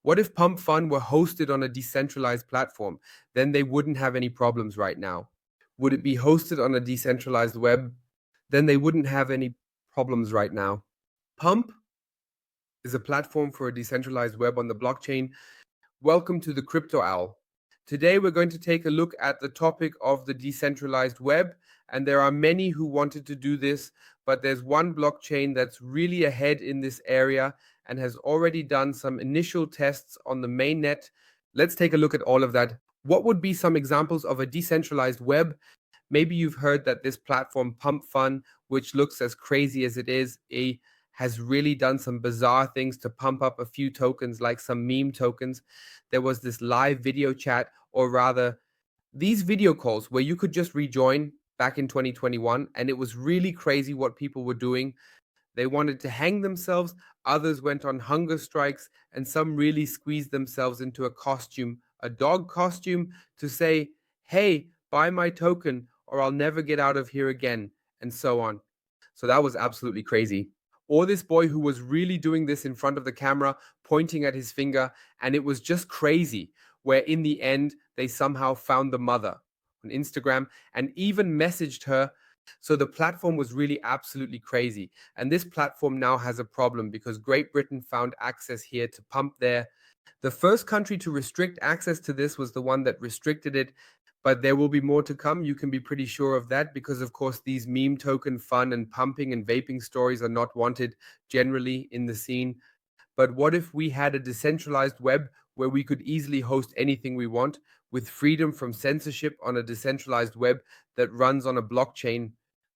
What if pump.fun were hosted on a decentralized platform? Then they wouldn't have any problems right now. Would it be hosted on a decentralized web? Then they wouldn't have any problems right now. Pump is a platform for a decentralized web on the blockchain. Welcome to the Crypto Owl. Today we're going to take a look at the topic of the decentralized web, and there are many who wanted to do this, but there's one blockchain that's really ahead in this area and has already done some initial tests on the mainnet. Let's take a look at all of that. What would be some examples of a decentralized web? Maybe you've heard that this platform pump.fun, which looks as crazy as it is, has really done some bizarre things to pump up a few tokens, like some meme tokens. There was this live video chat, or rather, these video calls where you could just rejoin back in 2021, and it was really crazy what people were doing. They wanted to hang themselves, others went on hunger strikes, and some really squeezed themselves into a costume, a dog costume, to say, hey, buy my token or I'll never get out of here again, and so on. So that was absolutely crazy. Or this boy who was really doing this in front of the camera, pointing at his finger, and it was just crazy, where in the end, they somehow found the mother on Instagram and even messaged her. So the platform was really absolutely crazy. And this platform now has a problem because Great Britain found access here to pump there. The first country to restrict access to this was the one that restricted it, but there will be more to come. You can be pretty sure of that because, of course, these meme token fun and pumping and vaping stories are not wanted generally in the scene. But what if we had a decentralized web where we could easily host anything we want with freedom from censorship on a decentralized web that runs on a blockchain?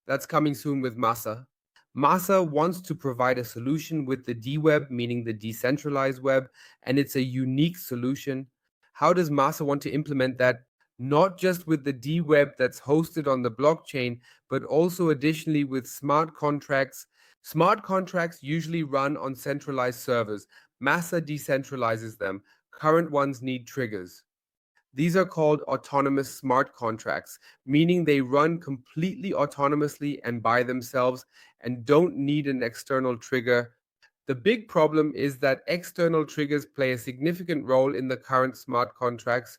That's coming soon with Massa. Massa wants to provide a solution with the DeWeb, meaning the decentralized web, and it's a unique solution. How does Massa want to implement that? Not just with the DeWeb that's hosted on the blockchain, but also additionally with smart contracts. Smart contracts usually run on centralized servers. Massa decentralizes them. Current ones need triggers. These are called autonomous smart contracts, meaning they run completely autonomously and by themselves and don't need an external trigger. The big problem is that external triggers play a significant role in the current smart contracts,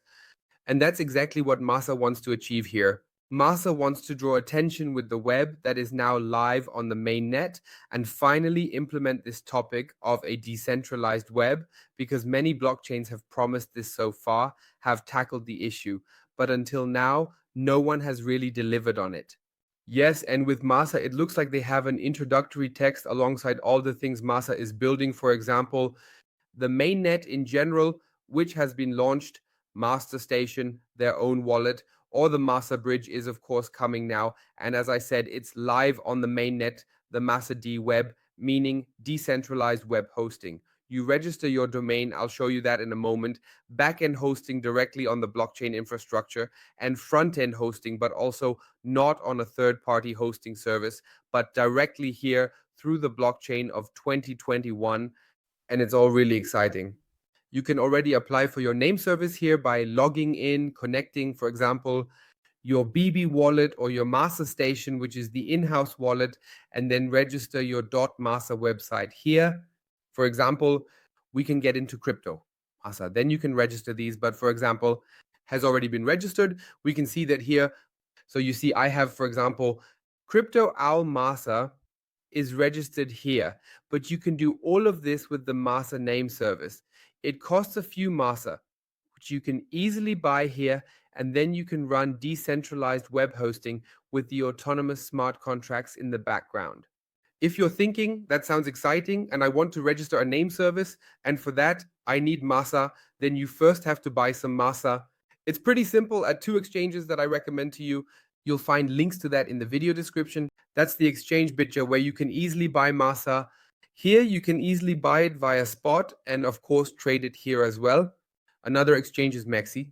and that's exactly what Massa wants to achieve here. Massa wants to draw attention with the web that is now live on the main net and finally implement this topic of a decentralized web, because many blockchains have promised this so far, have tackled the issue, but until now, no one has really delivered on it. Yes, and with Massa, it looks like they have an introductory text alongside all the things Massa is building. For example, the mainnet in general, which has been launched, Master Station, their own wallet, or the Massa Bridge is of course coming now. And as I said, it's live on the mainnet, the Massa DeWeb, meaning decentralized web hosting. You register your domain, I'll show you that in a moment, back-end hosting directly on the blockchain infrastructure, and front-end hosting, but also not on a third-party hosting service, but directly here through the blockchain of 2021. And it's all really exciting. You can already apply for your name service here by logging in, connecting, for example, your BB wallet or your Massa Station, which is the in-house wallet, and then register your .massa website here. For example, we can get into crypto Massa. Then you can register these, but for example, has already been registered. We can see that here. So you see, I have, for example, Crypto Owl Massa is registered here, but you can do all of this with the Massa name service. It costs a few Massa, which you can easily buy here, and then you can run decentralized web hosting with the autonomous smart contracts in the background. If you're thinking, that sounds exciting, and I want to register a name service, and for that, I need Massa, then you first have to buy some Massa. It's pretty simple at two exchanges that I recommend to you. You'll find links to that in the video description. That's the exchange Bitja, where you can easily buy Massa. Here, you can easily buy it via spot and, of course, trade it here as well. Another exchange is Maxi.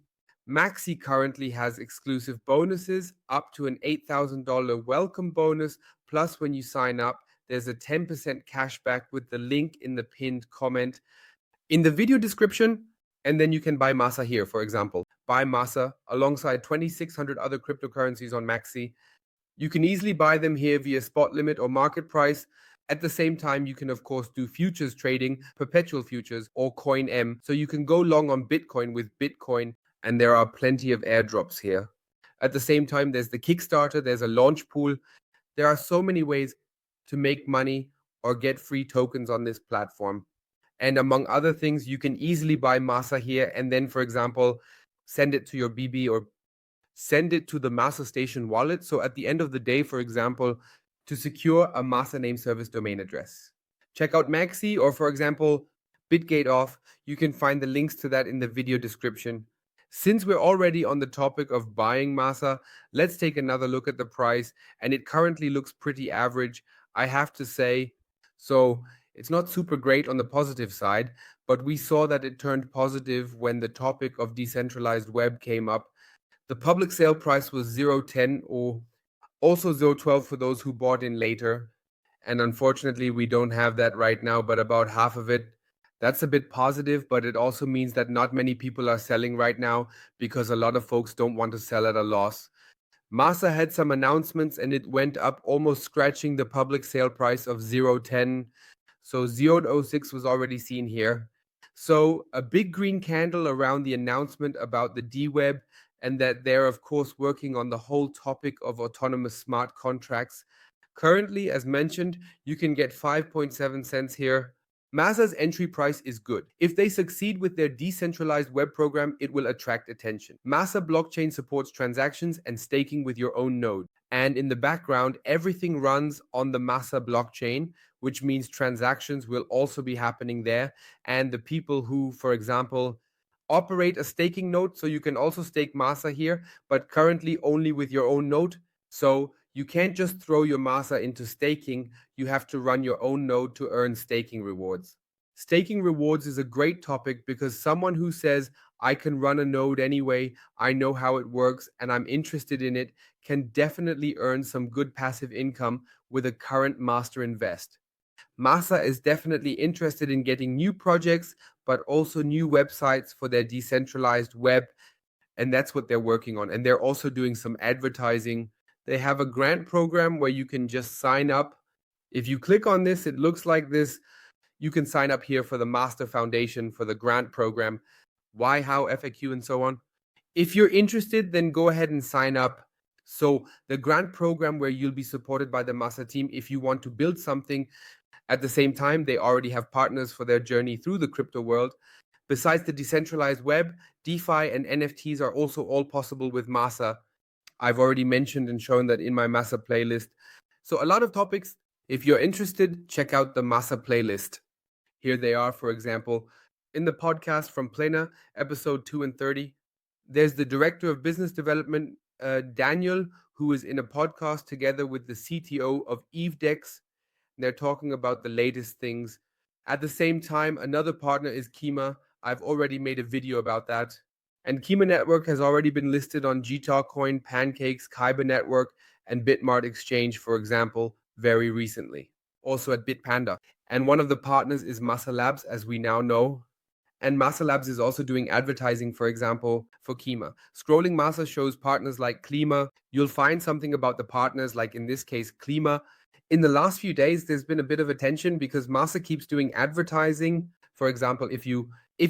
Maxi currently has exclusive bonuses up to an $8,000 welcome bonus. Plus, when you sign up, there's a 10% cashback with the link in the pinned comment in the video description. And then you can buy Massa here, for example. Buy Massa alongside 2,600 other cryptocurrencies on Maxi. You can easily buy them here via spot limit or market price. At the same time, you can of course do futures trading, perpetual futures or coin M. So you can go long on Bitcoin with Bitcoin, and there are plenty of airdrops here. At the same time, there's the Kickstarter, there's a launch pool. There are so many ways to make money or get free tokens on this platform. And among other things, you can easily buy Massa here and then, for example, send it to your BB or send it to the Massa Station wallet. So at the end of the day, for example, to secure a Massa name service domain address. Check out Maxi or, for example, Bitgate off. You can find the links to that in the video description. Since we're already on the topic of buying Massa, let's take another look at the price, and it currently looks pretty average, I have to say. So it's not super great on the positive side, but we saw that it turned positive when the topic of decentralized web came up. The public sale price was 0.10 or also 0.12 for those who bought in later. And unfortunately, we don't have that right now, but about half of it. That's a bit positive, but it also means that not many people are selling right now because a lot of folks don't want to sell at a loss. Massa had some announcements and it went up, almost scratching the public sale price of 0.10. So 0.06 was already seen here. So a big green candle around the announcement about the DeWeb, and that they're of course working on the whole topic of autonomous smart contracts. Currently, as mentioned, you can get 5.7 cents here. Massa's entry price is good. If they succeed with their decentralized web program, it will attract attention. Massa blockchain supports transactions and staking with your own node. And in the background, everything runs on the Massa blockchain, which means transactions will also be happening there. And the people who, for example, operate a staking node, so you can also stake Massa here, but currently only with your own node. So you can't just throw your Massa into staking, you have to run your own node to earn staking rewards. Staking rewards is a great topic because someone who says, I can run a node anyway, I know how it works, and I'm interested in it, can definitely earn some good passive income with a current master invest. Massa is definitely interested in getting new projects, but also new websites for their decentralized web, and that's what they're working on. And they're also doing some advertising. They have a grant program where you can just sign up. If you click on this, it looks like this. You can sign up here for the Master Foundation, for the grant program, why, how, FAQ, and so on. If you're interested, then go ahead and sign up. So the grant program where you'll be supported by the Massa team if you want to build something. At the same time, they already have partners for their journey through the crypto world. Besides the decentralized web, DeFi and NFTs are also all possible with Massa. I've already mentioned and shown that in my Massa playlist. So a lot of topics. If you're interested, check out the Massa playlist. Here they are, for example, in the podcast from Plena, episode 2 and 30. There's the Director of Business Development, Daniel, who is in a podcast together with the CTO of EveDex. They're talking about the latest things. At the same time, another partner is Kima. I've already made a video about that. And Kima Network has already been listed on Gtalk Coin, Pancakes, Kyber Network, and Bitmart Exchange, for example, very recently. Also at Bitpanda. And one of the partners is Massa Labs, as we now know. And Massa Labs is also doing advertising, for example, for Kima. Scrolling Massa shows partners like Klima. You'll find something about the partners, like in this case, Klima. In the last few days, there's been a bit of attention because Massa keeps doing advertising. For example, if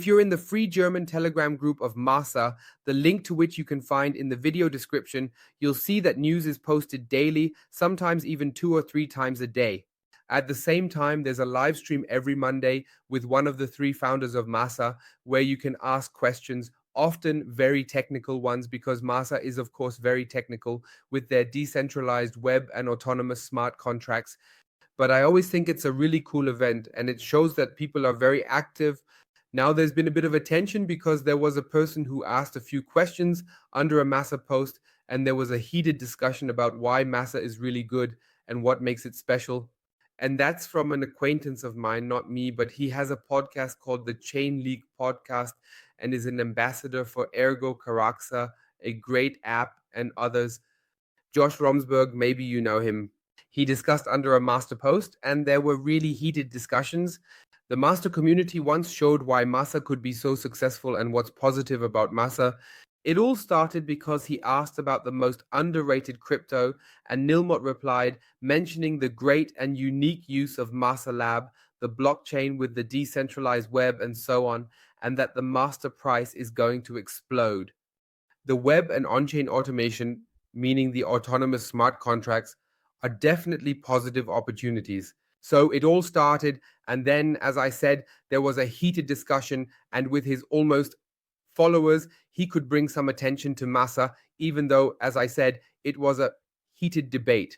you're in the free German Telegram group of Massa, the link to which you can find in the video description, you'll see that news is posted daily, sometimes even 2 or 3 times a day. At the same time, there's a live stream every Monday with one of the 3 founders of Massa, where you can ask questions, often very technical ones, because Massa is, of course, very technical with their decentralized web and autonomous smart contracts. But I always think it's a really cool event, and it shows that people are very active. Now there's been a bit of attention because there was a person who asked a few questions under a Massa post, and there was a heated discussion about why Massa is really good and what makes it special. And that's from an acquaintance of mine, not me, but he has a podcast called the Chain League Podcast and is an ambassador for Ergo Caraxa, a great app, and others. Josh Romsberg, maybe you know him. He discussed under a master post, and there were really heated discussions. The master community once showed why Massa could be so successful and what's positive about Massa. It all started because he asked about the most underrated crypto, and Nilmot replied, mentioning the great and unique use of Massa Lab, the blockchain with the decentralized web, and so on, and that the master price is going to explode. The web and on-chain automation, meaning the autonomous smart contracts, are definitely positive opportunities. So it all started, and then, as I said, there was a heated discussion, and with his almost followers, he could bring some attention to Massa, even though, as I said, it was a heated debate.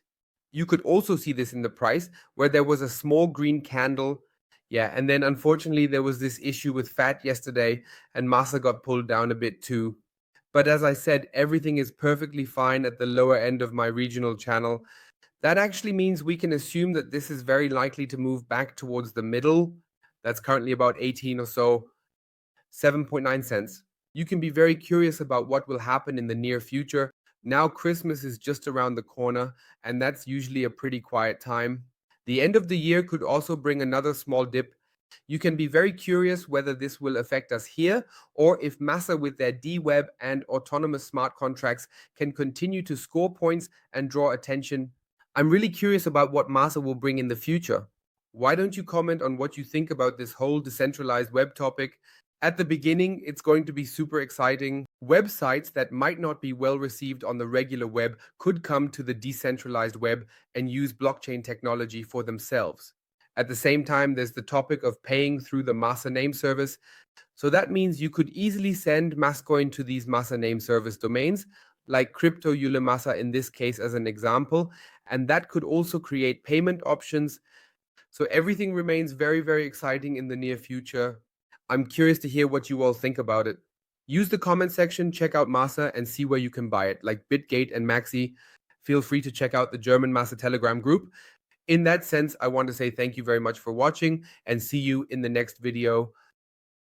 You could also see this in the price, where there was a small green candle. Yeah, and then unfortunately, there was this issue with fat yesterday, and Massa got pulled down a bit too. But as I said, everything is perfectly fine at the lower end of my regional channel. That actually means we can assume that this is very likely to move back towards the middle. That's currently about 18 or so, 7.9 cents. You can be very curious about what will happen in the near future. Now Christmas is just around the corner, and that's usually a pretty quiet time. The end of the year could also bring another small dip. You can be very curious whether this will affect us here, or if Massa with their DeWeb and autonomous smart contracts can continue to score points and draw attention. I'm really curious about what Massa will bring in the future. Why don't you comment on what you think about this whole decentralized web topic? At the beginning, it's going to be super exciting. Websites that might not be well received on the regular web could come to the decentralized web and use blockchain technology for themselves. At the same time, there's the topic of paying through the Massa name service. So that means you could easily send Masscoin to these Massa name service domains, like Crypto Yule Massa in this case as an example, and that could also create payment options. So everything remains very, very exciting in the near future. I'm curious to hear what you all think about it. Use the comment section, check out Massa, and see where you can buy it, like Bitgate and Maxi. Feel free to check out the German Massa Telegram group. In that sense, I want to say thank you very much for watching and see you in the next video.